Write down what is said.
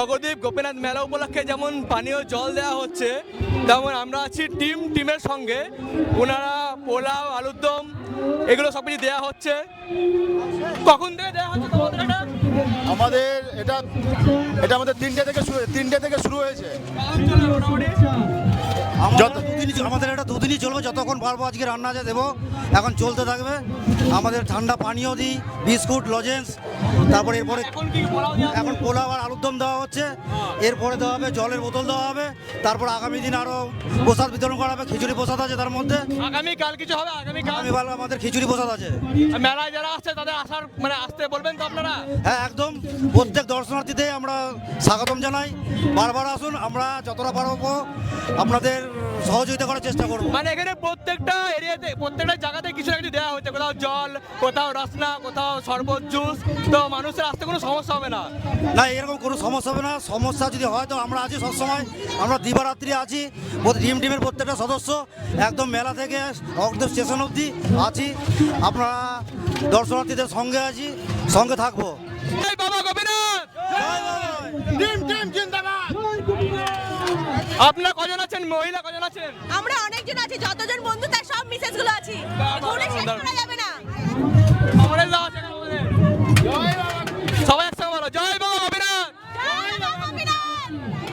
অগদীপ গোপীনাথ মেলা উপলক্ষে যেমন পানীয় জল দেওয়া হচ্ছে, তেমন আমরা আছি টিমের সঙ্গে। ওনারা পোলাও, আলুর দম এগুলো সব কিছু দেওয়া হচ্ছে। কখন থেকে দেওয়া হচ্ছে তোমাদের এটা? আমাদের এটা আমাদের 3টে থেকে শুরু হয়েছে। মোটামুটি আমাদের এটা দুদিনই চলবে, যতক্ষণ পারবো আজকে রান্না আছে দেবো, এখন চলতে থাকবে। আমাদের ঠান্ডা পানীয় দিই, বিস্কুট, লজেন্স, তারপরে এরপরে এখন কি পোলাও দেওয়া হচ্ছে? এখন পোলাও আর আলুর দম দেওয়া হচ্ছে, এরপরে দেওয়া হবে জলের বোতল দেওয়া হবে, তারপর আগামী দিন আরও প্রসাদ বিতরণ করা হবে। খিচুড়ি প্রসাদ আছে তার মধ্যে, আগামীকাল কিছু হবে? আগামীকাল আগামীকাল আমাদের খিচুড়ি প্রসাদ আছে। মেলায় যারা আসছে তাদের আসার আসতে বলবেন তো আপনারা? হ্যাঁ, একদম প্রত্যেক দর্শনার্থীদের আমরা স্বাগতম জানাই। বারবার আসুন, আমরা যতটা পারবো আপনাদের সহযোগিতা করার চেষ্টা করব। মানে এখানে প্রত্যেকটা এরিয়াতে, প্রত্যেকটা জায়গাতে কিছু না কিছু দেওয়া হচ্ছে, কোথাও জল, কোথাও রসনা, কোথাও শরবত, জুস। তো মানুষের আসতে কোনো সমস্যা হবে না? না, এরকম কোনো সমস্যা হবে না। সমস্যা যদি হয় তো আমরা আছি সবসময়, আমরা দিবারাত্রি আছি। টিমের প্রত্যেকটা সদস্য একদম মেলা থেকে অগদীপ স্টেশন অবধি আছি। আপনারা দর্শনার্থীদের সঙ্গে আছি, সঙ্গে থাকবো। এই বাবা গোপীনাথ! টিম জিন্দাবাদ। আপনারা কজন আছেন? মহিলা কজন আছেন? আমরা অনেকজন আছি, যতজন বন্ধু তার সব মিসেস গুলো আছি, বাবা, গুণে শেষ দারুণ। করা যাবে না।